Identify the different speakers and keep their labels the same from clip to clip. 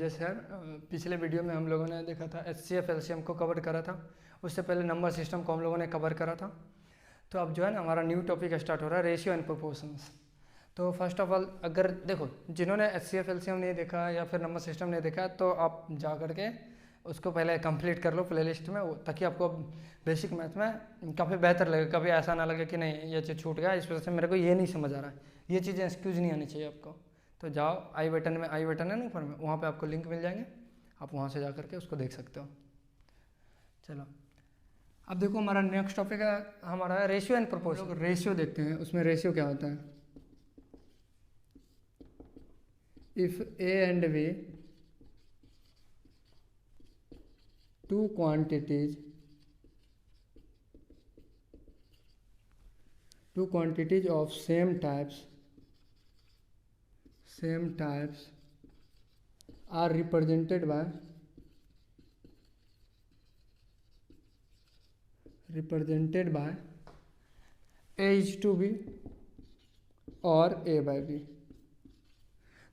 Speaker 1: जैसे यार पिछले वीडियो में हम लोगों ने देखा था HCF LCM को कवर करा था, उससे पहले नंबर सिस्टम को हम लोगों ने कवर करा था। तो अब जो है ना हमारा न्यू टॉपिक स्टार्ट हो रहा है, रेशियो एंड प्रोपोर्शंस। तो फर्स्ट ऑफ ऑल अगर देखो जिन्होंने HCF LCM नहीं देखा या फिर नंबर सिस्टम नहीं देखा तो आप जा करके उसको पहले कंप्लीट कर लो प्लेलिस्ट में, ताकि आपको बेसिक मैथ में काफ़ी बेहतर लगे, कभी ऐसा ना लगे कि नहीं ये चीज़ छूट गया, इस वजह से मेरे को ये नहीं समझ आ रहा है, ये चीज़ें एक्सक्यूज़ नहीं आनी चाहिए आपको। तो जाओ आई बटन है ना ऊपर में, वहाँ पे आपको लिंक मिल जाएंगे, आप वहाँ से जा करके उसको देख सकते हो। चलो अब देखो हमारा नेक्स्ट टॉपिक है हमारा रेशियो एंड प्रोपोर्शन। रेशियो देखते हैं, उसमें रेशियो क्या होता है। If A and B two quantities of same types are represented by A is to B और A by B।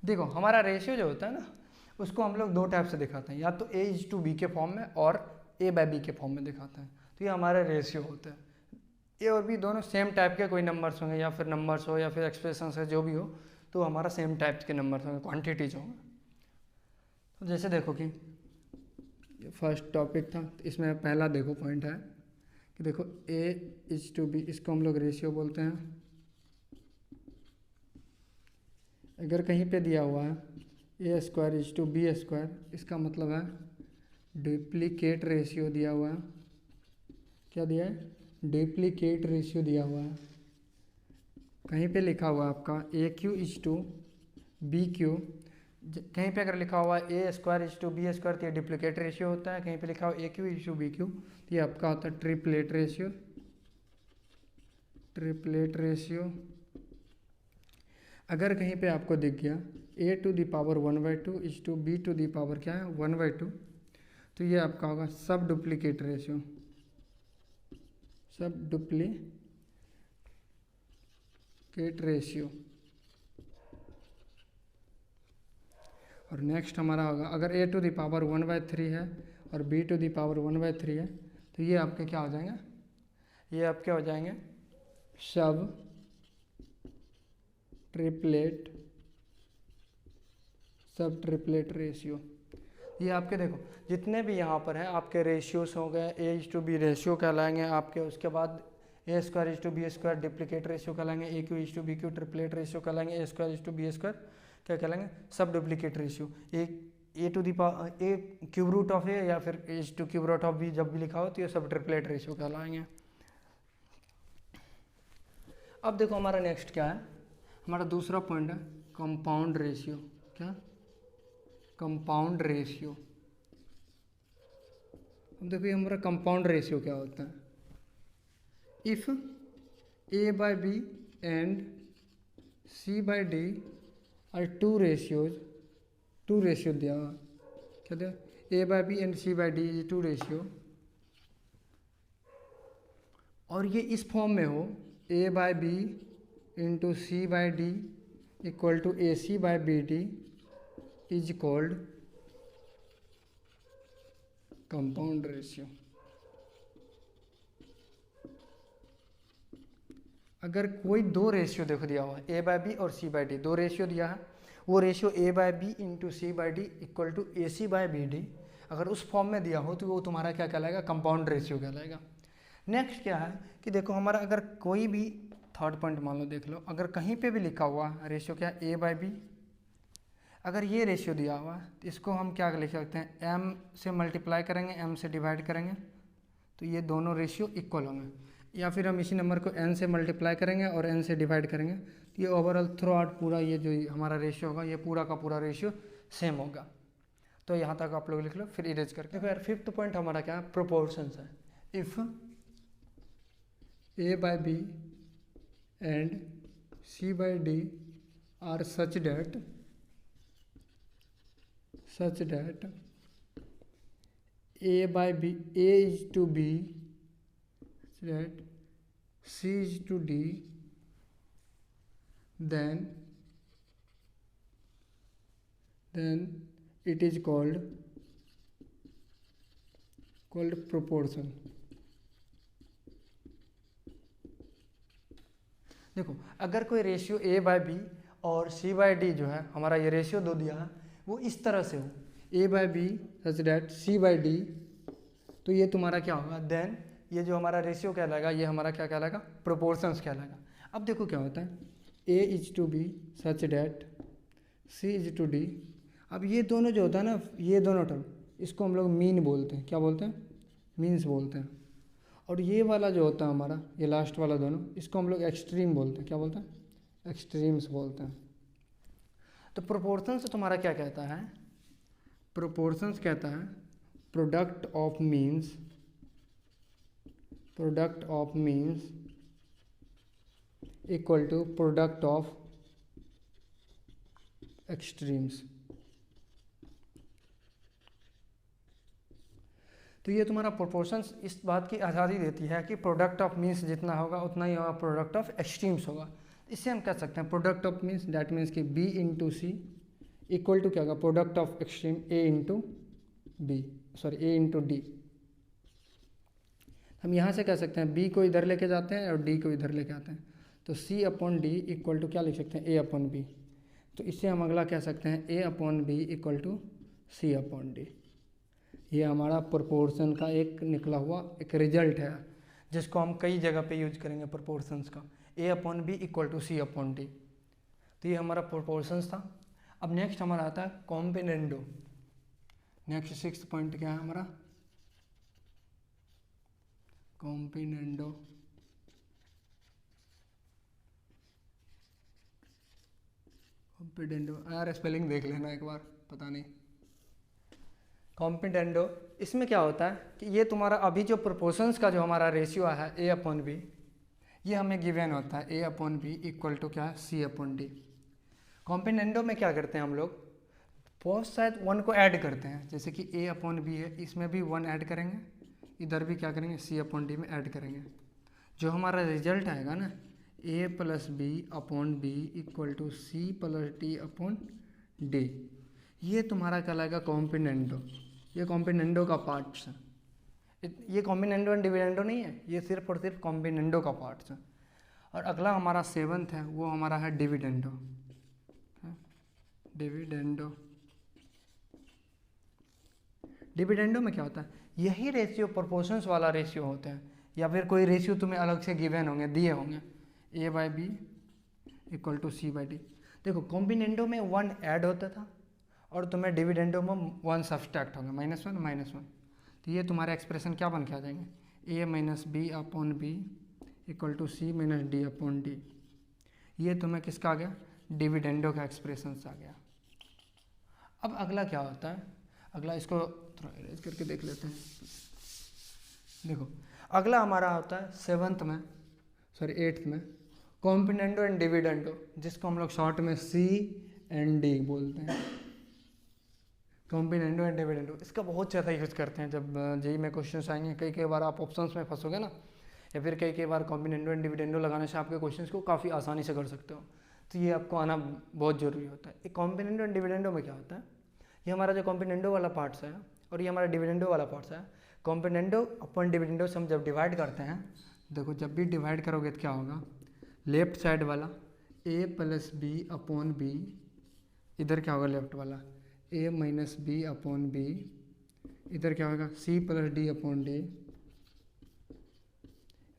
Speaker 1: देखो हमारा रेशियो जो होता है ना उसको हम लोग दो टाइप से दिखाते हैं, या तो A is to B के फॉर्म में और A by B के फॉर्म में दिखाते हैं। तो ये हमारे रेशियो होते हैं। ए और बी दोनों सेम टाइप के कोई नंबर्स होंगे, या फिर नंबर्स हो या फिर एक्सप्रेशंस है, जो भी हो, तो हमारा सेम टाइप के नंबर्स होंगे, क्वांटिटीज होंगे। तो जैसे देखो कि फर्स्ट टॉपिक था, इसमें पहला देखो पॉइंट है कि देखो A is to B, इसको हम लोग रेशियो बोलते हैं। अगर कहीं पे दिया हुआ है A square is to B square, इसका मतलब है डुप्लीकेट रेशियो दिया हुआ है। क्या दिया है? डुप्लीकेट रेशियो दिया हुआ है। कहीं पे लिखा हुआ है आपका AQ इज टू BQ, कहीं पे अगर लिखा हुआ है A square is to B square तो ये डुप्लीकेट रेशियो होता है। कहीं पे लिखा हुआ AQ इज टू BQ तो ये आपका होता है ट्रिपलेट रेशियो। अगर कहीं पे आपको दिख गया A to the power 1/2 is to B to the power क्या है 1/2, तो ये आपका होगा सब डुप्लीकेट रेशियो। और नेक्स्ट हमारा होगा अगर A टू दी पावर 1/3 है और B टू दी पावर 1/3 है, तो ये आपके क्या हो जाएंगे, ये आपके हो जाएंगे सब ट्रिपलेट रेशियो। ये आपके देखो जितने भी यहाँ पर हैं आपके रेशियोस हो गए, A is to B ratio कहलाएंगे आपके, उसके बाद A square is to B square duplicate ratio कहलाएंगे, AQ is to BQ triplet ratio कहलाएंगे, A square is to B square क्या कहलाएंगे, सब duplicate ratio. A to the power A cube root of A या फिर A is to cube root of B जब भी लिखा हो तो ये सब ट्रिपलेट रेशियो कहलाएंगे। अब देखो हमारा नेक्स्ट क्या है, हमारा दूसरा पॉइंट है कंपाउंड रेशियो। क्या? Compound ratio. अब देखो ये हमारा कंपाउंड रेशियो क्या होता है। If A by B and C by D are two ratio दिया हुआ, क्या दिया? A by B and C by D is two ratio, और ये इस फॉर्म में हो A by B into C by D equal to AC by BD is called compound ratio. अगर कोई दो रेशियो देखो दिया हुआ है A by B और C by D, दो रेशियो दिया है, वो ratio A by B into C by D equal to AC by BD अगर उस फॉर्म में दिया हो तो वो तुम्हारा क्या कहलाएगा, कंपाउंड रेशियो कहलाएगा। नेक्स्ट क्या है कि देखो हमारा अगर कोई भी थर्ड पॉइंट मान लो देख लो, अगर कहीं पे भी लिखा हुआ रेशियो क्या A by B, अगर ये रेशियो दिया हुआ है तो इसको हम क्या लिख सकते हैं, M से मल्टीप्लाई करेंगे, M से डिवाइड करेंगे तो ये दोनों रेशियो इक्वल होंगे, या फिर हम इसी नंबर को N से मल्टीप्लाई करेंगे और N से डिवाइड करेंगे तो ये ओवरऑल थ्रू आउट पूरा ये जो हमारा रेशियो होगा ये पूरा का पूरा रेशियो सेम होगा। तो यहाँ तक आप लोग लिख लो, फिर इरेज करके। देखो यार फिफ्थ पॉइंट हमारा क्या है, प्रोपोर्शंस है। If A by B and C by D are such that A by B, A is to B, such that C is to D, then it is called proportion. देखो अगर कोई ratio A by B और सी by D जो है हमारा ये ratio दो दिया है वो इस तरह से हो A by B such that C by D, तो ये तुम्हारा क्या होगा, देन ये जो हमारा रेशियो कहलाएगा ये हमारा क्या कहलाएगा, प्रोपोर्शंस कहलाएगा। अब देखो क्या होता है, A is to B such that C is to D. अब ये दोनों जो होता है ना, ये दोनों टर्म इसको हम लोग मीन बोलते हैं, क्या बोलते हैं, मीन्स बोलते हैं। और ये वाला जो होता है हमारा ये लास्ट वाला दोनों, इसको हम लोग एक्सट्रीम बोलते हैं, क्या बोलते हैं, एक्सट्रीम्स बोलते हैं। तो प्रोपोर्शंस तुम्हारा क्या कहता है, प्रोपोर्शंस कहता है product of means equal to product of extremes. तो ये तुम्हारा प्रोपोर्शंस इस बात की आज़ादी देती है कि प्रोडक्ट ऑफ मीन्स जितना होगा उतना ही होगा प्रोडक्ट ऑफ एक्सट्रीम्स होगा। इससे हम कह सकते हैं product of means that means कि B into C equal to क्या होगा, product of extreme A into B, sorry A into D. हम यहाँ से कह सकते हैं बी को इधर लेके जाते हैं और डी को इधर लेके आते हैं, तो सी अपॉन डी इक्वल टू क्या लिख सकते हैं, ए अपॉन बी। तो इससे हम अगला कह सकते हैं A upon B equal to C upon D. ये हमारा प्रोपोर्शन का एक निकला हुआ एक रिजल्ट है जिसको हम कई जगह पे यूज करेंगे प्रोपोर्शंस का, A upon B equal to C upon D. तो ये हमारा प्रोपोर्शंस था। अब नेक्स्ट हमारा आता है कॉम्बिनेंडो। नेक्स्ट 6th पॉइंट क्या है हमारा, कॉम्बिनेंडो। यार स्पेलिंग देख लेना एक बार, पता नहीं। कॉम्पिटेंडो, इसमें क्या होता है कि ये तुम्हारा अभी जो प्रोपोर्शंस का जो हमारा रेशियो है ए अपॉन बी, ये हमें गिवन होता है A upon B equal to क्या है, सी अपॉन डी। कॉम्पिटेंडो में क्या करते हैं हम लोग, बोथ साइड 1 को ऐड करते हैं, जैसे कि ए अपॉन बी है इसमें भी 1 ऐड करेंगे, इधर भी क्या करेंगे सी अपॉन डी में ऐड करेंगे। जो हमारा रिजल्ट आएगा ना A plus B upon B equal to C plus D upon D, ये तुम्हारा कहलाएगा कॉम्बिनेंडो। ये कॉम्बिनेंडो का पार्ट्स है, ये कॉम्बिनेंडो एंड डिविडेंडो नहीं है, ये सिर्फ और सिर्फ कॉम्बिनेंडो का पार्ट्स है। और अगला हमारा 7th है वो हमारा है डिविडेंडो। डिविडेंडो में क्या होता है, यही रेशियो प्रोपोर्शंस वाला रेशियो होते हैं, या फिर कोई रेशियो तुम्हें अलग से गिवन होंगे, दिए होंगे, A by B equal to C by D. देखो कॉम्बिनेंडो में 1 ऐड होता था और तुम्हें डिविडेंडो में 1 सब्सट्रैक्ट होगा, -1 तो ये तुम्हारा एक्सप्रेशन क्या बन के आ जाएंगे, A minus B upon B equal to C minus D upon D. ये तुम्हें किसका आ गया, डिविडेंडो का एक्सप्रेशन आ गया। अब अगला क्या होता है, अगला इसको थोड़ा अरेंज करके देख लेते हैं। देखो अगला हमारा होता है 8th में कॉम्बिनेंडो एंड डिविडेंडो, जिसको हम लोग शॉर्ट में सी एंड डी बोलते हैं। कॉम्बिनेंडो एंड डिविडेंडो इसका बहुत ज़्यादा यूज़ करते हैं जब जेईई में क्वेश्चंस आएंगे, कई बार आप ऑप्शंस में फंसोगे ना, या फिर कई बार कॉम्बिनेंडो एंड डिविडेंडो लगाने से आपके क्वेश्चंस को काफ़ी आसानी से कर सकते हो। तो ये आपको आना बहुत ज़रूरी होता है। एक कॉम्बिनेंडो एंड डिविडेंडो में क्या होता है, ये हमारा जो कॉम्बिनेंडो वाला पार्ट्स है और ये हमारा डिविडेंडो वाला पार्ट्स है। कॉम्बिनेंडो अपन डिविडेंडो से हम जब डिवाइड करते हैं, देखो जब भी डिवाइड करोगे तो क्या होगा, लेफ्ट साइड वाला A plus B upon B, इधर क्या होगा लेफ्ट वाला A minus B upon B, इधर क्या होगा C plus D upon D,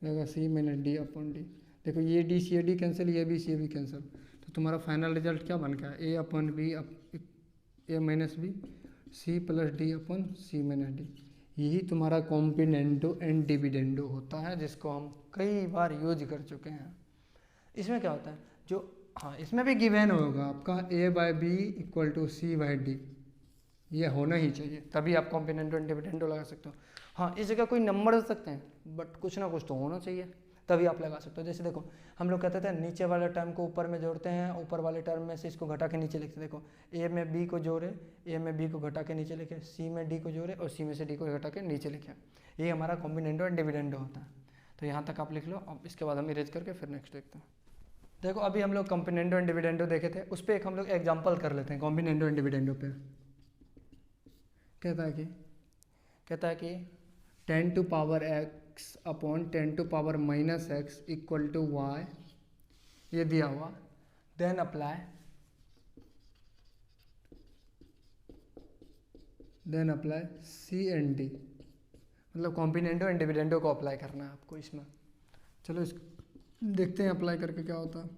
Speaker 1: होगा C minus D upon D. देखो ये D C A D cancel, ये भी सी ए भी कैंसिल, तो तुम्हारा फाइनल रिजल्ट क्या बन गया, A upon B A minus B C plus D upon C minus D. यही तुम्हारा कॉम्बिनेंडो एंड डिविडेंडो होता है, जिसको हम कई बार यूज कर चुके हैं। इसमें क्या होता है, जो हाँ इसमें भी गिवन होगा आपका A by B equal to C by D, ये होना ही चाहिए, तभी आप कॉम्बिनेंडो एंड डिविडेंडो लगा सकते हो। हाँ इस जगह कोई नंबर दे सकते हैं, बट कुछ ना कुछ तो होना चाहिए, तभी आप लगा सकते हो। जैसे देखो हम लोग कहते थे नीचे वाले टर्म को ऊपर में जोड़ते हैं, ऊपर वाले टर्म में से इसको घटा के नीचे लिखते। देखो ए में बी को जोड़े, ए में बी को घटा के नीचे लिखे, सी में डी को जोड़े और सी में से डी को घटा के नीचे लिखे। ये हमारा कॉम्बिनेंडो एंड डिविडेंडो होता है। तो यहाँ तक आप लिख लो, अब इसके बाद हम इरेज करके फिर नेक्स्ट देखते हैं। देखो अभी हम लोग कॉम्बिनेंडो एंड डिविडेंडो देखे थे, उस पर एक हम लोग एग्जाम्पल कर लेते हैं कॉम्बिनेंडो एंड डिविडेंडो पे। कहता है कि 10 to power x upon 10 to power minus x equal to y, ये दिया हुआ। Then apply C and D, मतलब कॉम्बिनेंटो एंड डिविडेंडो को अप्लाई करना है आपको इसमें। चलो इस देखते हैं अप्लाई करके क्या होता है।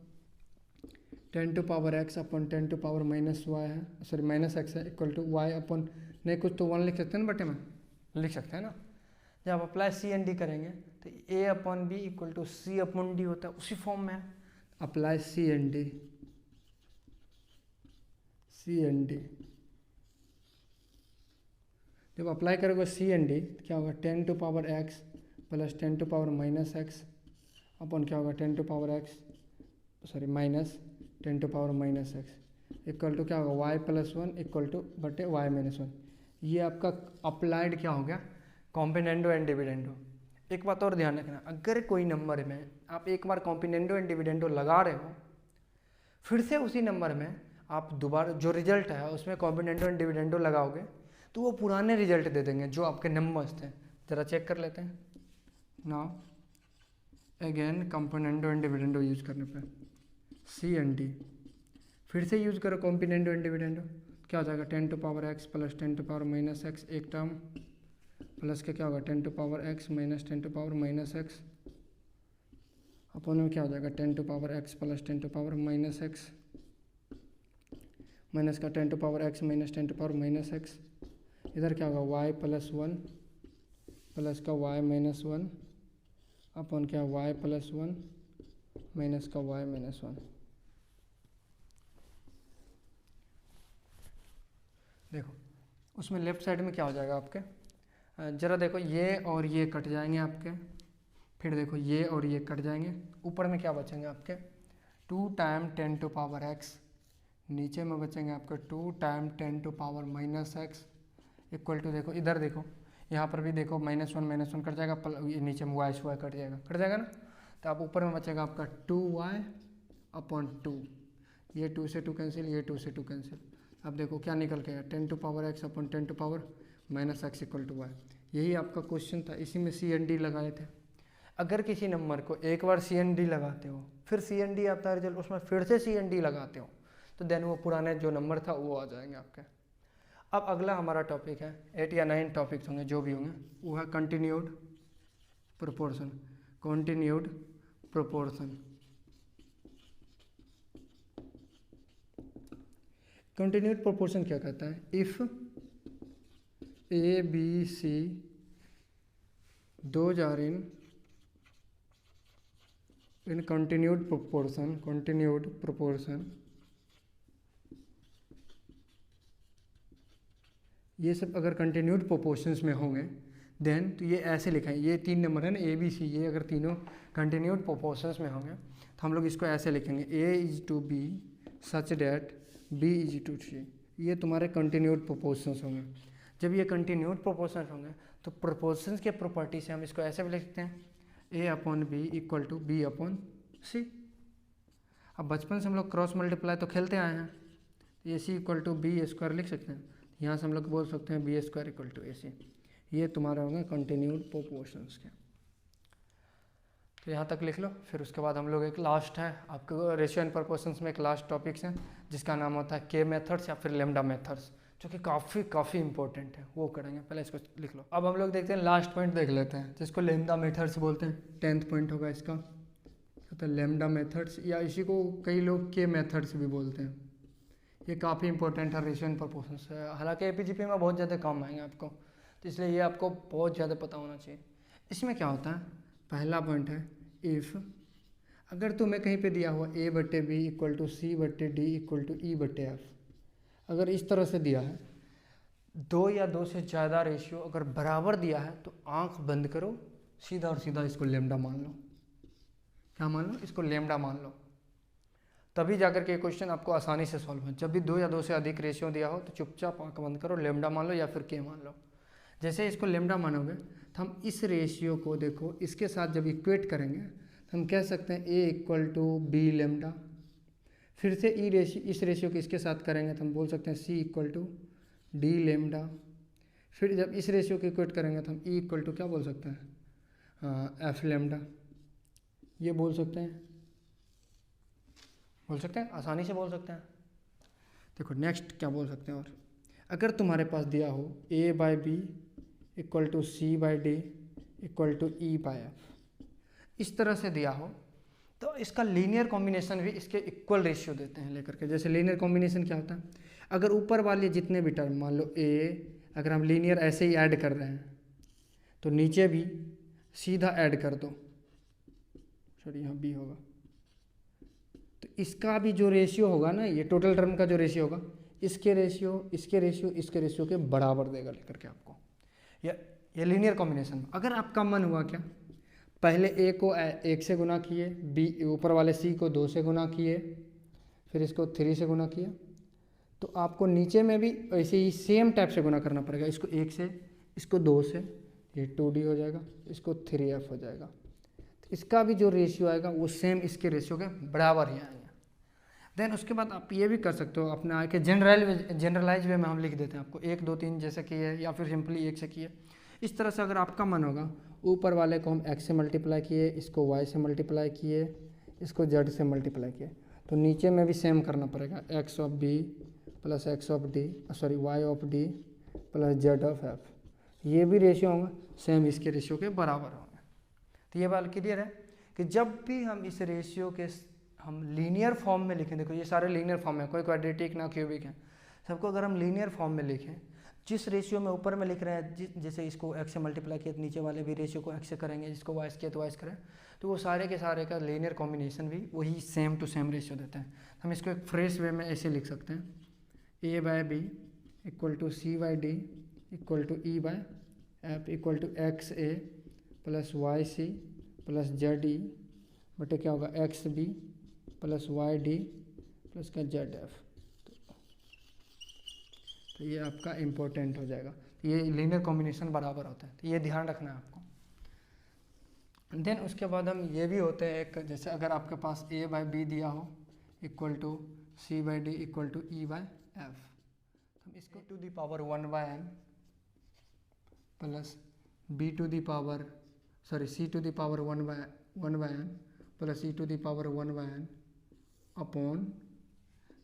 Speaker 1: 10 to power x upon 10 to power minus y है, सॉरी माइनस x है, इक्वल टू y अपॉन, नहीं कुछ तो 1 लिख सकते हैं ना बटे में, लिख सकते हैं ना। जब आप अप्लाई सी एंड डी करेंगे तो a upon B equal to C upon D होता है, उसी फॉर्म में है। अप्लाई सी एंड डी, जब अप्लाई करोगे सी एंड डी क्या होगा, 10 to power x plus 10 to power minus x upon क्या होगा 10 to power x, sorry minus 10 to power minus x equal to क्या होगा y प्लस 1 इक्वल टू बटे y minus 1। ये आपका अप्लाइड क्या हो गया, कॉम्बिनेंडो एंड डिविडेंडो। एक बात और ध्यान रखना, अगर कोई नंबर में आप एक बार कॉम्बिनेंडो एंड डिविडेंडो लगा रहे हो, फिर से उसी नंबर में आप दोबारा जो रिजल्ट है उसमें कॉम्बिनेंडो एंड डिविडेंडो लगाओगे तो वो पुराने रिजल्ट दे देंगे जो आपके नंबर्स थे। ज़रा चेक कर लेते हैं। Now again componendo and dividendo use करने पे सी एंड डी, फिर से यूज करो कॉम्बिनेंडो एंड डिविडेंडो, क्या हो जाएगा 10 to power x plus 10 to power minus x, एक टर्म प्लस के क्या होगा 10 to power x minus 10 to power minus x upon में क्या हो जाएगा 10 to power x plus 10 to power minus x, minus का 10 to power x minus 10 to power minus x, इधर क्या होगा y प्लस 1 प्लस का y माइनस 1 अपॉन क्या y प्लस 1 माइनस का y माइनस 1। देखो उसमें लेफ्ट साइड में क्या हो जाएगा आपके, ज़रा देखो ये और ये कट जाएंगे आपके, फिर देखो ये और ये कट जाएंगे, ऊपर में क्या बचेंगे आपके 2 टाइम 10 टू पावर x, नीचे में बचेंगे आपके 2 time 10 to power minus x equal to, देखो इधर देखो यहाँ पर भी देखो माइनस वन कट जाएगा, ये नीचे में y कट जाएगा ना, तो आप ऊपर में बचेगा आपका 2y अपॉन 2, ये 2 से 2 कैंसिल, ये 2 से 2 कैंसिल। अब देखो क्या निकल के आया 10 to power x upon 10 to power minus x equal to y। यही आपका क्वेश्चन था, इसी में सी एन डी लगाए थे। अगर किसी नंबर को एक बार सी एन डी लगाते हो, फिर सी एन डी आता है रिजल्ट, उसमें फिर से सी एन डी लगाते हो, तो देन वो पुराने जो नंबर था वो आ जाएंगे आपके। अब अगला हमारा टॉपिक है 8 या 9 टॉपिक्स होंगे जो भी होंगे, वो है continued proportion. Continued proportion, continued proportion क्या कहता है, if A B C those are in continued proportion, ये सब अगर कंटिन्यूड प्रोपोर्शंस में होंगे देन, तो ये ऐसे लिखा है, ये 3 नंबर है ना ए बी सी, ये अगर तीनों कंटिन्यूड प्रोपोर्शंस में होंगे तो हम लोग इसको ऐसे लिखेंगे A is to B such that B is to C, ये तुम्हारे कंटिन्यूड प्रोपोर्शंस होंगे। जब ये कंटिन्यूड प्रोपोर्शंस होंगे तो प्रोपोर्शंस के प्रॉपर्टी से हम इसको ऐसे भी लिख सकते हैं A upon B equal to B upon C. अब बचपन से हम लोग क्रॉस मल्टीप्लाई तो खेलते आए हैं, ए सी इक्वल टू बी स्क्वायर लिख सकते हैं, यहाँ से हम लोग बोल सकते हैं बी स्क्वायर इक्वल टू ए सी। ये तुम्हारा होगा कंटिन्यूड प्रोपोर्शंस के। तो यहाँ तक लिख लो, फिर उसके बाद हम लोग एक लास्ट है आपको रेशियो एंड प्रोपोर्शंस में एक लास्ट टॉपिक्स है जिसका नाम होता है के मेथड्स या फिर लेमडा मेथड्स, जो कि काफ़ी इंपॉर्टेंट है, वो करेंगे। पहले इसको लिख लो। अब हम लोग देखते हैं लास्ट पॉइंट देख लेते हैं जिसको लेमडा मेथड्स बोलते हैं। 10th पॉइंट होगा इसका, तो लेमडा मेथड्स या इसी को कई लोग के मेथड्स भी बोलते हैं। ये काफ़ी इंपॉर्टेंट है रेशियो एंड प्रोपोर्शंस, हालांकि एपीजीपी में बहुत ज़्यादा काम आएंगे आपको, तो इसलिए ये आपको बहुत ज़्यादा पता होना चाहिए। इसमें क्या होता है, पहला पॉइंट है इफ़, अगर तुम्हें कहीं पे दिया हुआ a बट्टे बी इक्वल टू सी बट्टे डी इक्वल टू ई बट्टे एफ, अगर इस तरह से दिया है, 2 या 2 से ज़्यादा रेशियो अगर बराबर दिया है तो आंख बंद करो, सीधा और सीधा इसको लेमडा मान लो। क्या मान लो, इसको लेमडा मान लो, तभी जाकर के क्वेश्चन आपको आसानी से सॉल्व हो। जब भी 2 या 2 से अधिक रेशियो दिया हो तो चुपचाप आंख बंद करो, लेमडा मान लो या फिर के मान लो। जैसे इसको लेमडा मानोगे तो हम इस रेशियो को देखो इसके साथ जब इक्वेट करेंगे तो हम कह सकते हैं a equal to B lambda, फिर से इस रेशियो को इसके साथ करेंगे तो हम बोल सकते हैं c equal to D lambda, फिर जब इस रेशियो को इक्वेट करेंगे तो हम ई इक्वल टू क्या बोल सकते हैं, एफ लेमडा, ये बोल सकते हैं, आसानी से बोल सकते हैं। देखो नेक्स्ट क्या बोल सकते हैं, और अगर तुम्हारे पास दिया हो A by B equal to C by D equal to E by F, इस तरह से दिया हो तो इसका लीनियर कॉम्बिनेशन भी इसके इक्वल रेशियो देते हैं लेकर के। जैसे लीनियर कॉम्बिनेशन क्या होता है, अगर ऊपर वाले जितने भी टर्म, मान लो ए, अगर हम लीनियर ऐसे ही ऐड कर रहे हैं तो नीचे भी सीधा ऐड कर दो, सॉरी यहाँ बी होगा, तो इसका भी जो रेशियो होगा ना, ये टोटल टर्म का जो रेशियो होगा, इसके रेशियो के बराबर देगा लेकर के आपको। ये लीनियर कॉम्बिनेशन। अगर आपका मन हुआ क्या, पहले ए को 1 से गुना किए, बी ऊपर वाले सी को 2 से गुना किए, फिर इसको 3 से गुना किया, तो आपको नीचे में भी ऐसे ही सेम टाइप से गुना करना पड़ेगा। इसको 1 से, इसको 2 से, ये 2D हो जाएगा, इसको 3F हो जाएगा। तो इसका भी जो रेशियो आएगा वो सेम इसके रेशियो के बराबर ही आएगा। देन उसके बाद आप ये भी कर सकते हो अपने आगे जनरलाइज वे में हम लिख देते हैं आपको 1 2 3 जैसे किए, या फिर सिंपली 1 से किए। इस तरह से अगर आपका मन होगा, ऊपर वाले को हम x से मल्टीप्लाई किए, इसको y से मल्टीप्लाई किए, इसको z से मल्टीप्लाई किए, तो नीचे में भी सेम करना पड़ेगा, x of b plus x of d, sorry y of d plus z of f, ये भी रेशियो होगा सेम इसके रेशियो के बराबर होंगे। तो ये बात क्लियर है कि जब भी हम इस रेशियो के हम लीनियर फॉर्म में लिखें, देखो ये सारे लीनियर फॉर्म है, कोई क्वाड्रेटिक ना क्यूबिक है, सबको अगर हम लीनियर फॉर्म में लिखें, जिस रेशियो में ऊपर में लिख रहे हैं, जैसे इसको x से मल्टीप्लाई किया तो नीचे वाले भी रेशियो को x से करेंगे, जिसको y से किया तो y से करें, तो वो सारे के सारे का लीनियर कॉम्बिनेशन भी वही सेम टू सेम रेशियो देता है। हम इसको एक फ्रेश वे में ऐसे लिख सकते हैं, a by B equal to C by D equal to E by F equal to X A plus Y C plus Z E बटे क्या होगा X B plus Y D plus का जेड एफ। तो ये आपका important हो जाएगा। तो ये लीनियर कॉम्बिनेशन बराबर होता है, तो ये ध्यान रखना है आपको। देन उसके बाद हम ये भी होते हैं एक, जैसे अगर आपके पास a बाई बी दिया हो equal to C by D equal to E by F, हम इसको to the power 1 by N plus B to the power C to the power 1 by N plus E to the power 1 by N upon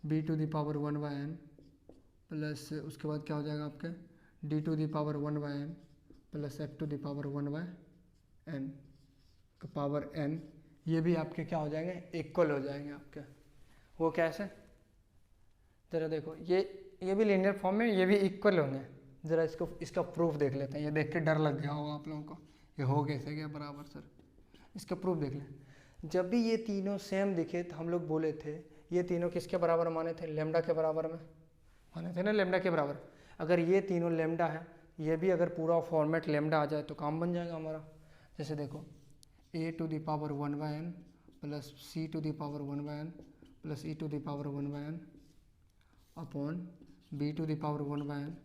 Speaker 1: B to the power 1 by N plus उसके बाद क्या हो जाएगा आपके D to the power 1 by N plus F to the power 1 by N का power N. ये भी आपके क्या हो जाएंगे, इक्वल हो जाएंगे आपके। वो कैसे, ज़रा देखो, ये भी लीनियर फॉर्म में, ये भी इक्वल होंगे। ज़रा इसका प्रूफ देख लेते हैं। ये देख के डर लग गया होगा आप लोगों को, ये हो कैसे गया बराबर सर। इसका प्रूफ देख लें। जब भी ये तीनों सेम दिखे तो हम लोग बोले थे ये तीनों किसके बराबर माने थे, लेमडा के बराबर में माने थे ना, लेमडा के बराबर। अगर ये तीनों लेमडा है, ये भी अगर पूरा फॉर्मेट लेमडा आ जाए तो काम बन जाएगा हमारा। जैसे देखो a to the power 1 by N plus c to the power 1 by N plus e to the power 1 by N upon b to the power 1 by N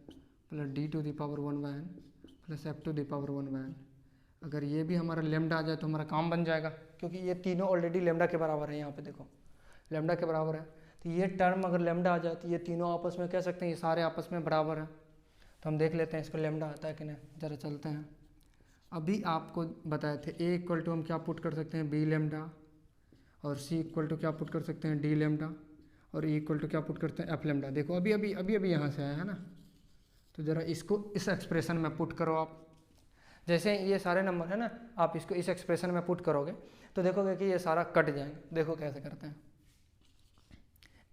Speaker 1: plus d to the power 1 by N plus f to the power 1 by N. अगर ये भी हमारा lambda आ जाए तो हमारा काम बन जाएगा, क्योंकि ये तीनों ऑलरेडी लेमडा के बराबर है। यहाँ पे देखो लेमडा के बराबर है, तो ये टर्म अगर लेमडा आ जाए तो ये तीनों आपस में कह सकते हैं ये सारे आपस में बराबर हैं। तो हम देख लेते हैं इसको लेमडा आता है कि नहीं, ज़रा चलते हैं। अभी आपको बताए थे a इक्वल टू हम क्या पुट कर सकते हैं, बी लेमडा, और c इक्वल टू क्या पुट कर सकते हैं, डी लेमडा, और e इक्वल टू क्या पुट करते हैं, एफ लेमडा। देखो अभी अभी यहाँ से आया है ना, तो ज़रा इसको इस एक्सप्रेशन में पुट करो आप। जैसे ये सारे नंबर है ना, आप इसको इस एक्सप्रेशन में पुट करोगे तो देखोगे कि ये सारा कट जाएंगे। देखो कैसे करते हैं,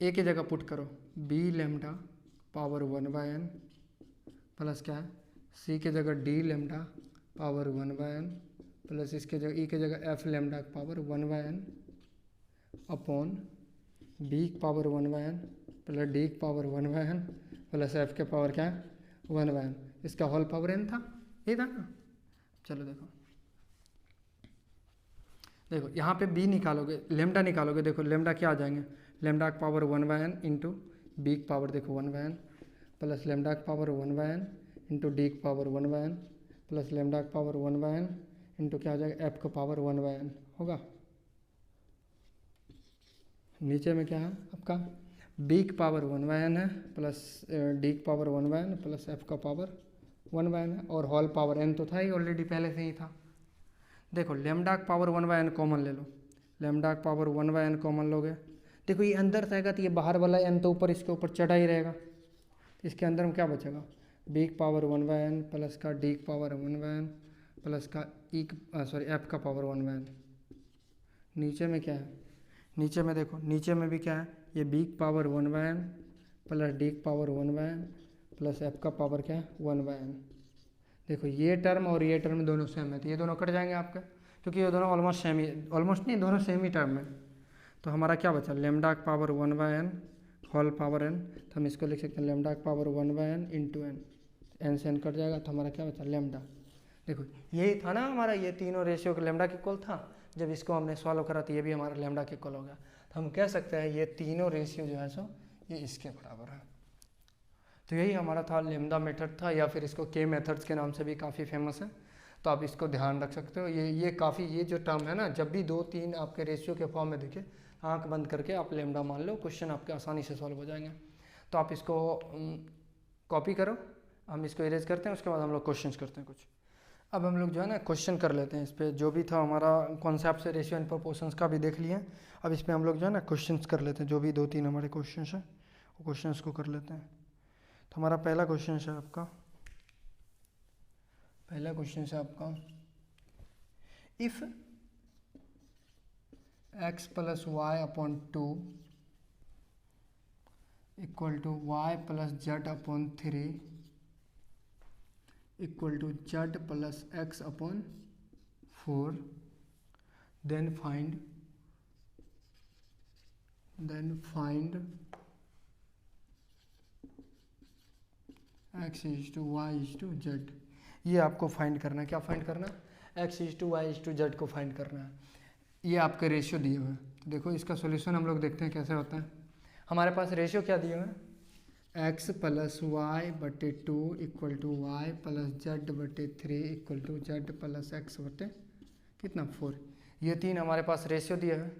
Speaker 1: a की जगह पुट करो b lambda power 1 by N plus क्या है c की जगह d lambda power 1 by N plus इसके जगह e की जगह f lambda power 1 by N upon b power 1 by N plus d power 1 by N plus f के power क्या है 1 बाई एन। इसका होल पावर n था, ये था ना। चलो देखो यहाँ पे b निकालोगे, लेमडा निकालोगे, देखो लेमडा क्या आ जाएंगे, लेमडा का power 1 by N into B का पावर देखो 1 बाई एन प्लस लेमडा का power 1 by N into D का power 1 by N plus lambda का पावर 1 बाई एन इंटू क्या हो जाएगा एफ का पावर 1 बाई एन होगा। नीचे में क्या है आपका बी का पावर 1 बाई एन है प्लस डी का power 1 by N plus F का पावर 1/n है, और होल पावर n तो था ही ऑलरेडी, पहले से ही था। देखो लेमडा का पावर 1/n कॉमन ले लो, लेमडा का पावर 1/n कॉमन लोगे, देखो ये अंदर से आएगा तो ये बाहर वाला n तो ऊपर इसके ऊपर चढ़ा ही रहेगा, तो इसके अंदर में क्या बचेगा, b का पावर 1/n प्लस का d का पावर 1/n प्लस का f का पावर 1/n। नीचे में क्या है, नीचे में देखो, नीचे में भी क्या है, ये b का पावर 1/n प्लस d का पावर 1/n प्लस f का पावर क्या है 1/n। देखो ये टर्म और ये टर्म दोनों सेम है, तो ये दोनों कट जाएंगे आपके, क्योंकि ये दोनों ऑलमोस्ट सेम ही, ऑलमोस्ट नहीं, दोनों सेम ही टर्म है। तो हमारा क्या बचा, लेमडा का power 1/n whole power n, तो हम इसको लिख सकते हैं लेमडा का power 1/n into N, N से एन कट जाएगा, तो हमारा क्या बचा लेमडा। देखो यही था ना हमारा, ये तीनों रेशियो का लेमडा के इक्वल था, जब इसको हमने सॉल्व करा तो ये भी हमारा लेमडा के इक्वल हो गया। तो हम कह सकते हैं ये तीनों रेशियो जो है सो ये इसके बराबर है। तो यही हमारा था लेमडा मेथड था, या फिर इसको के मेथड्स के नाम से भी काफ़ी फेमस है, तो आप इसको ध्यान रख सकते हो। ये काफ़ी, ये जो टर्म है ना, जब भी 2-3 आपके रेशियो के फॉर्म में दिखे, आंख बंद करके आप लेमडा मान लो, क्वेश्चन आपके आसानी से सॉल्व हो जाएंगे। तो आप इसको कॉपी करो, हम इसको इरेज करते हैं, उसके बाद हम लोग क्वेश्चन करते हैं कुछ। अब हम लोग जो है ना क्वेश्चन कर लेते हैं इस पर, जो भी था हमारा कॉन्सेप्ट से रेशियो एंड प्रोपोर्शंस का भी देख लिए, अब इस पर हम लोग जो है ना क्वेश्चन कर लेते हैं, जो भी 2-3 हमारे क्वेश्चन हैं वो क्वेश्चन को कर लेते हैं। तो हमारा पहला क्वेश्चन है आपका, पहला क्वेश्चन है आपका, if x plus Y upon 2 equal to Y plus Z upon 3 equal to Z plus X upon 4, then find x is to Y is to Z. ये आपको फाइंड करना है, क्या फाइंड करना है, x is to Y is to Z को find करना है। ये आपके रेशियो दिए हुए हैं, तो देखो इसका सॉल्यूशन हम लोग देखते हैं कैसे होता है। हमारे पास रेशियो क्या दिए हुए हैं, x प्लस वाई बटे 2 equal to Y plus Z बटे 3 equal to Z plus X बटे कितना 4। ये 3 हमारे पास रेशियो दिए हैं।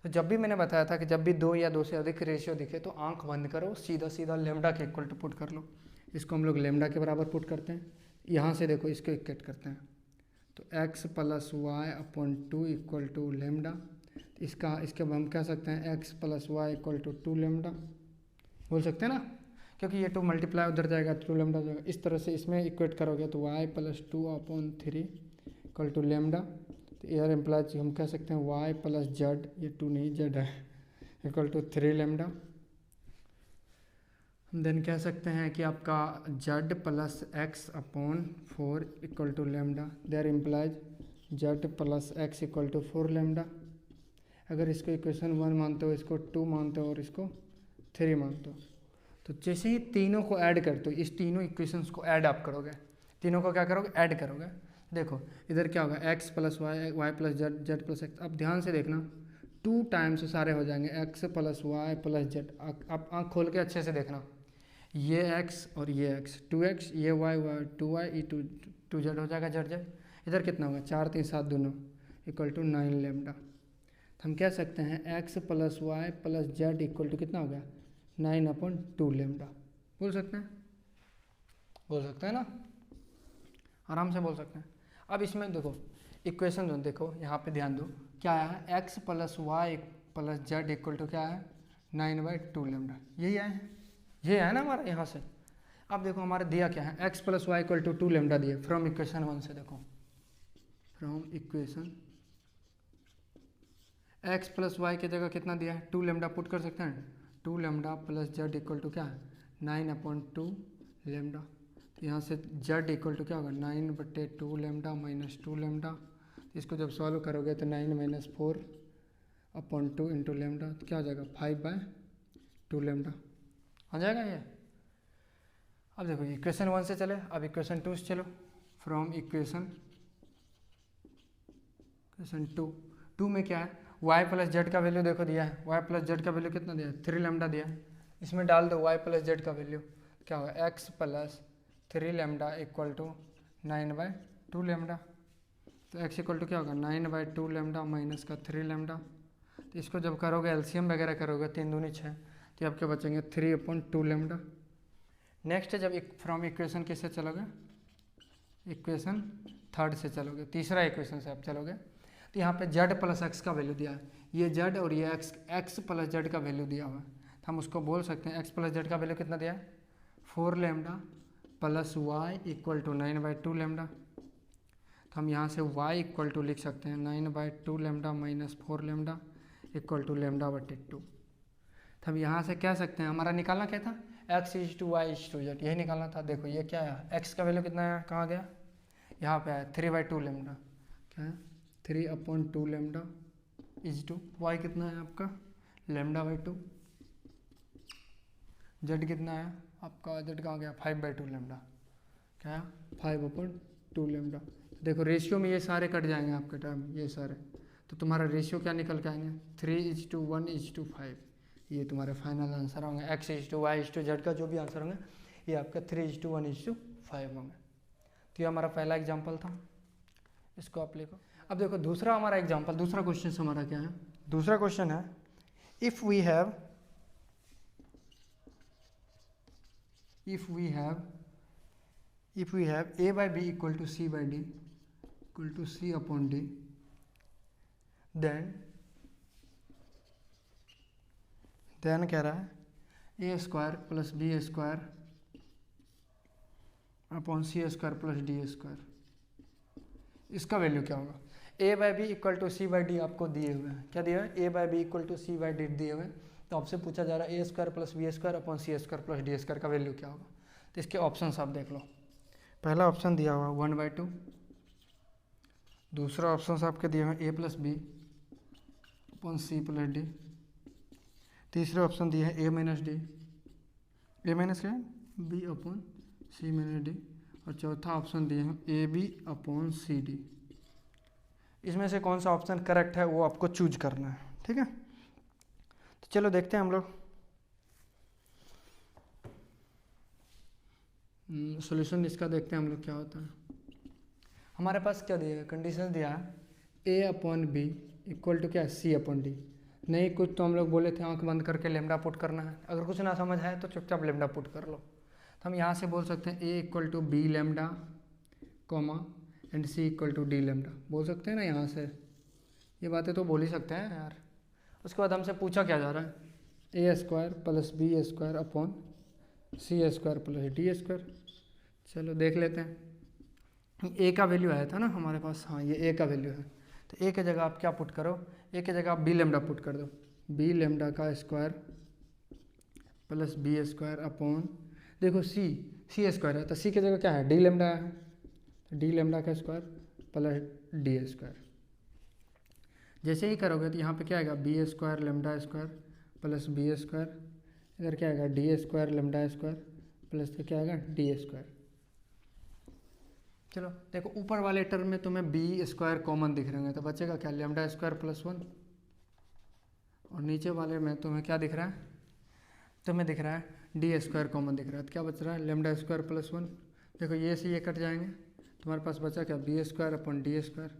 Speaker 1: तो जब भी मैंने बताया था कि जब भी 2 या 2 से अधिक रेशियो दिखे तो आंख बंद करो, सीधा सीधा लेमडा के इक्वल टू पुट कर लो। इसको हम लोग लेमडा के बराबर पुट करते हैं, यहाँ से देखो इसको इक्वेट करते हैं, तो x plus Y upon 2 equal to lambda, इसके हम कह सकते हैं x plus Y equal to 2 lambda, बोल सकते हैं ना, क्योंकि ये 2 मल्टीप्लाई उधर जाएगा 2 लेमडा जाएगा। इस तरह से इसमें इक्वेट करोगे तो y plus 2 upon 3 equal to lambda, तो एयर एम्प्लाइज हम कह सकते हैं y प्लस जेड, ये 2 नहीं जेड है, इक्वल टू 3 लेमडा। हम देन कह सकते हैं कि आपका Z plus X upon 4 equal to lambda, there implies Z plus X equal to 4 lambda. अगर इसको इक्वेशन 1 मानते हो, इसको 2 मानते हो और इसको 3 मानते हो, तो जैसे ही तीनों को ऐड करते हो, इस तीनों इक्वेशंस को ऐड आप करोगे, तीनों को क्या करोगे, ऐड करोगे। देखो इधर क्या होगा, x plus Y, Y plus Z, Z plus X. अब ध्यान से देखना 2 टाइम्स सारे हो जाएंगे, x plus Y plus Z. आप आँख खोल के अच्छे से देखना, ये x और ये x, 2x, ये y, 2y, ये 2z हो जाएगा, जेड जेड। इधर कितना होगा, 4 3 7 दोनों इक्वल टू 9 लेमडा। तो हम कह सकते हैं x plus Y plus Z equal to कितना हो गया, 9/2 लेमडा। बोल सकते हैं, बोल सकते हैं ना, आराम से बोल सकते हैं। अब इसमें देखो इक्वेशन जो देखो यहाँ पे ध्यान दो, क्या है, x plus Y plus Z equal to क्या है, 9/2 लेमडा, यही है, ये है ना हमारा यहाँ से। अब देखो हमारे दिया क्या है, x plus Y equal to 2 lambda दिया फ्रॉम इक्वेशन 1 से। देखो from equation x plus Y की जगह कितना दिया है, 2 लेमडा पुट कर सकते हैं, 2 lambda plus Z equal to क्या है, 9/2 लेमडा। तो यहाँ से जेड इक्वल टू क्या होगा, 9/2 लेमडा माइनस 2 लेमडा। इसको जब सॉल्व करोगे तो 9 - 4/2 इंटू लेमडा, तो क्या हो जाएगा, 5/2 लेमडा आ जाएगा ये। अब देखो इक्वेशन 1 से चले, अब इक्वेशन 2 से चलो। फ्रॉम इक्वेशन 2 में क्या है, y प्लस जेड का वैल्यू देखो दिया है, y प्लस जेड का वैल्यू कितना दिया है, 3 लेमडा दिया है। इसमें डाल दो y प्लस जेड का वैल्यू, क्या होगा, x plus 3 lambda equal to 9/2 lambda. तो x इक्वल टू क्या होगा, 9/2 लेमडा माइनस का 3 लेमडा। तो इसको जब करोगे एलसीएम वगैरह करोगे, 3 दूनी 6, तो आपके बचेंगे 3/2 लेमडा। नेक्स्ट जब फ्रॉम इक्वेशन किससे चलोगे, इक्वेशन थर्ड से चलोगे, तीसरा इक्वेशन से आप चलोगे तो यहाँ पे z प्लस एक्स का वैल्यू दिया है, ये z और ये x प्लस जेड का वैल्यू दिया हुआ है, तो हम उसको बोल सकते हैं x प्लस जेड का वैल्यू कितना दिया है 4 lambda plus Y equal to 9/2 lambda. तो हम यहाँ से y इक्वल टू लिख सकते हैं 9/2 lambda minus 4 lambda equal to λ/2। तो हम यहाँ से कह सकते हैं हमारा निकालना क्या था x is to Y is to Z, यही निकालना था। देखो ये क्या है, x का वैल्यू कितना है, कहाँ गया, यहाँ पे है 3/2 लैम्डा, क्या है 3/2 लैम्डा इज टू y कितना है आपका λ/2, z कितना है आपका, z कहाँ गया 5/2 लैम्डा, क्या है 5/2 लैम्डा। देखो रेशियो में ये सारे कट जाएंगे आपके टाइम, ये सारे, तो तुम्हारा रेशियो क्या निकल के आएंगे 3:1:5, ये तुम्हारे फाइनल आंसर होंगे। x is to Y is to Z का जो भी आंसर होंगे ये आपका 3:1:5 होंगे। तो ये हमारा पहला एग्जाम्पल था, इसको आप लिखो। अब देखो दूसरा हमारा एग्जाम्पल, दूसरा क्वेश्चन हमारा क्या है, दूसरा क्वेश्चन है if we have a by b equal to c by d equal to c upon d, then कह रहा है a square plus B square upon C square plus D square, इसका वैल्यू क्या होगा। a by B equal to C by D आपको दिए हुए हैं, क्या दिया है a by B equal to C by D दिए हुए हैं, तो आपसे पूछा जा रहा है a square plus B square upon C square plus D square का वैल्यू क्या होगा। तो इसके ऑप्शन आप देख लो, पहला ऑप्शन दिया हुआ 1/2, दूसरा ऑप्शन आपके दिए हुए a plus B upon C plus D, तीसरे ऑप्शन दिए हैं a minus D, a minus क्या है b upon C minus D, और चौथा ऑप्शन दिए हैं A B upon C D. इसमें से कौन सा ऑप्शन करेक्ट है वो आपको चूज करना है, ठीक है। तो चलो देखते हैं हम लोग सॉल्यूशन इसका, देखते हैं हम लोग क्या होता है। हमारे पास क्या दिया है, कंडीशन दिया है a upon B equal to क्या है c अपॉन डी, नहीं कुछ तो हम लोग बोले थे आंख बंद करके लेमडा पुट करना है, अगर कुछ ना समझ आए तो चुपचाप लेमडा पुट कर लो। तो हम यहाँ से बोल सकते हैं a equal to B lambda comma and c equal to D lambda, बोल सकते हैं ना, यहाँ से ये बातें तो बोल ही सकते हैं यार। उसके बाद हमसे पूछा क्या जा रहा है a square plus B square upon C square plus D square. चलो देख लेते हैं, a का वैल्यू आया था ना हमारे पास, हाँ ये a का वैल्यू है, तो a की जगह आप क्या पुट करो, a की जगह आप बी लेमडा पुट कर दो, बी लेमडा का square plus B square upon, देखो सी स्क्वायर है तो सी की जगह क्या है डी लेमडा है, तो डी लेमडा का स्क्वायर प्लस डी स्क्वायर। जैसे ही करोगे तो यहाँ पे क्या आएगा B square lambda square plus B square, इधर क्या आएगा D square lambda square plus क्या आएगा डी स्क्वायर। चलो देखो ऊपर वाले टर्म में तुम्हें बी स्क्वायर कॉमन दिख रहे होंगे, तो बचेगा क्या लेमडा स्क्वायर प्लस 1, और नीचे वाले में तुम्हें क्या दिख रहा है, तुम्हें दिख रहा है डी स्क्वायर कॉमन दिख रहा है, तो क्या बच रहा है लेमडा स्क्वायर प्लस 1। देखो ये से ये कट जाएंगे, तुम्हारे पास बचा क्या B square upon D square.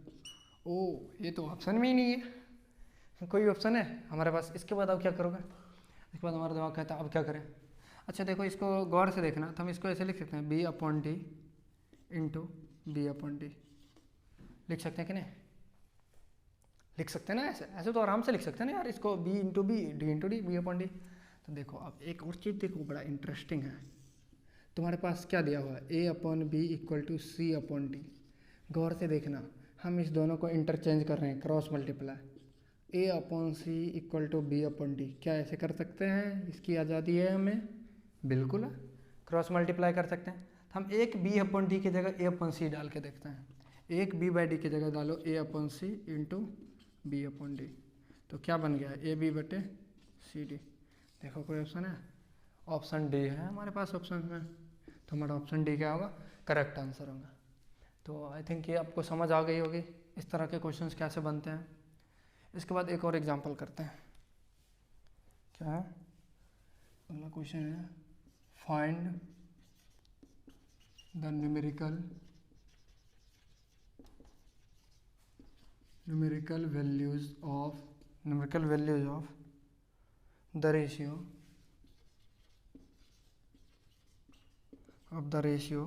Speaker 1: ओ ये तो ऑप्शन में ही नहीं है, कोई ऑप्शन है हमारे पास। इसके बाद अब क्या करोगे, इसके बाद हमारा दिमाग कहता है अब क्या करें। अच्छा देखो इसको गौर से देखना, तो हम इसको ऐसे लिख सकते हैं B upon D into B upon D, लिख सकते हैं कि नहीं, लिख सकते हैं ना, ऐसे तो आराम से लिख सकते हैं ना यार इसको, B into B D into D B upon D. तो देखो अब एक और चीज़ देखो बड़ा इंटरेस्टिंग है, तुम्हारे पास क्या दिया हुआ है A upon B equal to C upon D. गौर से देखना हम इस दोनों को इंटरचेंज कर रहे हैं, cross multiply, A upon C equal to B upon D, क्या ऐसे कर सकते हैं, इसकी आज़ादी है हमें, बिल्कुल है, क्रॉस मल्टीप्लाई कर सकते हैं। हम एक बी अपॉन डी की जगह ए अपॉन सी डाल के देखते हैं, एक बी बाई डी की जगह डालो ए अपॉन सी इंटू बी अपॉन डी, तो क्या बन गया ए बी बटे सी डी। देखो कोई ऑप्शन है, ऑप्शन डी है हमारे पास ऑप्शन में, तो हमारा ऑप्शन डी क्या होगा करेक्ट आंसर होगा। तो आई थिंक ये आपको समझ आ गई होगी इस तरह के क्वेश्चंस कैसे बनते हैं। इसके बाद एक और एग्जांपल करते हैं, क्या है अगला क्वेश्चन है find the numerical values of the ratio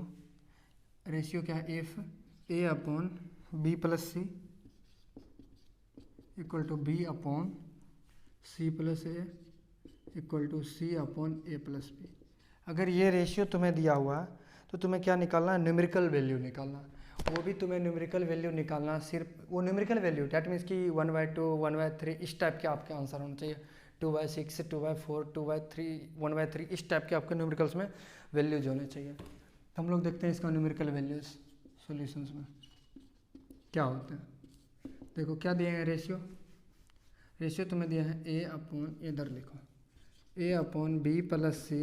Speaker 1: ratio क्या है, F A upon B plus C equal to B upon C plus A equal to C upon A plus B. अगर ये रेशियो तुम्हें दिया हुआ है तो तुम्हें क्या निकालना है, न्यूमेरिकल वैल्यू निकालना। वो भी तुम्हें न्यूमेरिकल वैल्यू निकालना, सिर्फ वो न्यूमेरिकल वैल्यू डैट मीन्स कि 1/2 1/3 इस टाइप के आपके आंसर होना चाहिए, 2/6 2/4 2/3 1/3 इस टाइप के आपके न्यूमेरिकल्स में वैल्यूज होने चाहिए। तो हम लोग देखते हैं इसका न्यूमेरिकल वैल्यूज सॉल्यूशंस में क्या होते हैं। देखो क्या दिए हैं, रेशियो तुम्हें दिया है ए अपॉन, इधर लिखो A upon B plus C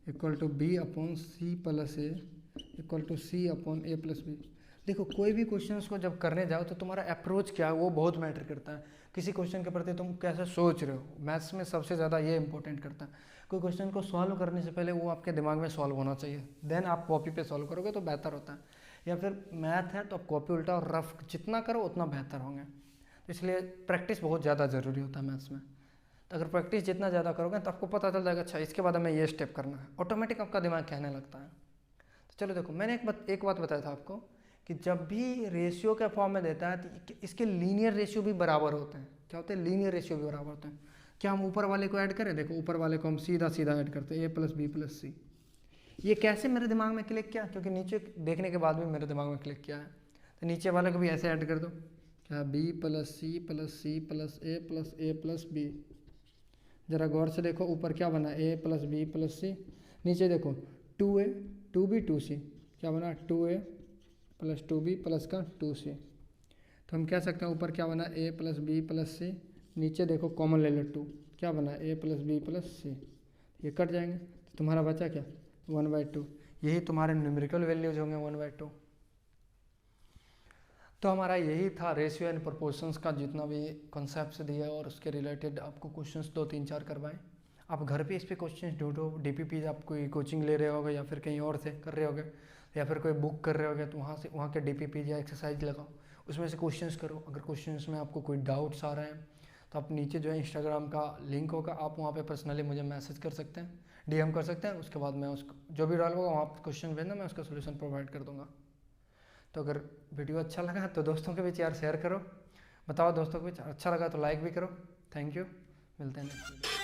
Speaker 1: equal to B upon C plus A equal to C upon A plus B. देखो कोई भी क्वेश्चंस को जब करने जाओ तो तुम्हारा अप्रोच क्या है वो बहुत मैटर करता है। किसी क्वेश्चन के प्रति तुम कैसे सोच रहे हो, मैथ्स में सबसे ज़्यादा ये इंपॉर्टेंट करता है। कोई क्वेश्चन को सॉल्व करने से पहले वो आपके दिमाग में सॉल्व होना चाहिए, देन आप कॉपी पे सॉल्व करोगे तो बेहतर होता है। या फिर मैथ है तो आप कॉपी उल्टा और रफ जितना करो उतना बेहतर होंगे। तो इसलिए प्रैक्टिस बहुत ज़्यादा ज़रूरी होता है मैथ्स में। तो अगर प्रैक्टिस जितना ज़्यादा करोगे तो आपको पता चल जाएगा, अच्छा इसके बाद हमें ये स्टेप करना है, ऑटोमेटिक आपका दिमाग कहने लगता है। तो चलो देखो, मैंने एक बात बताया था आपको कि जब भी रेशियो के फॉर्म में देता है तो इसके लीनियर रेशियो भी बराबर होते हैं। क्या होते हैं, लीनियर रेशियो भी बराबर होते हैं। क्या हम ऊपर वाले को ऐड करें, देखो ऊपर वाले को हम सीधा सीधा ऐड करते हैं, ए प्लस बी प्लस सी। ये कैसे मेरे दिमाग में क्लिक किया, क्योंकि नीचे देखने के बाद भी मेरे दिमाग में क्लिक किया है। तो नीचे वाले को भी ऐसे ऐड कर दो, क्या B plus C plus C plus A plus B. ज़रा गौर से देखो ऊपर क्या बना, A plus B plus C, नीचे देखो 2a 2b 2c, क्या बना 2a प्लस 2b प्लस का 2c। तो हम कह सकते हैं ऊपर क्या बना, a plus B plus C, नीचे देखो कॉमन ले लो 2, क्या बना a प्लस बी प्लस सी। ये कट जाएंगे तो तुम्हारा बचा क्या 1/2। यही तुम्हारे न्यूमेरिकल वैल्यूज होंगे 1/2। तो हमारा यही था रेशियो एंड प्रोपोर्शंस का जितना भी कॉन्सेप्ट्स दिया और उसके रिलेटेड आपको क्वेश्चंस 2-3-4 करवाएं। आप घर पे इस पे क्वेश्चंस ढूंढो, डीपीपी आप कोई कोचिंग ले रहे होगे या फिर कहीं और से कर रहे होगे या फिर कोई बुक कर रहे होगे तो वहाँ के डीपीपी या एक्सरसाइज लगाओ, उसमें से क्वेश्चंस करो। अगर क्वेश्चंस में आपको कोई डाउट्स आ रहे हैं तो आप नीचे जो है इंस्टाग्राम का लिंक होगा, आप वहाँ पर पर्सनली मुझे मैसेज कर सकते हैं, DM कर सकते हैं। उसके बाद मैं उसको जो भी डाल होगा वहाँ पर क्वेश्चन भेजना, मैं उसका सोल्यूशन प्रोवाइड कर दूँगा। तो अगर वीडियो अच्छा लगा तो दोस्तों के बीच यार शेयर करो, बताओ दोस्तों के बीच अच्छा लगा तो लाइक भी करो। थैंक यू, मिलते हैं नेक्स्ट वीडियो।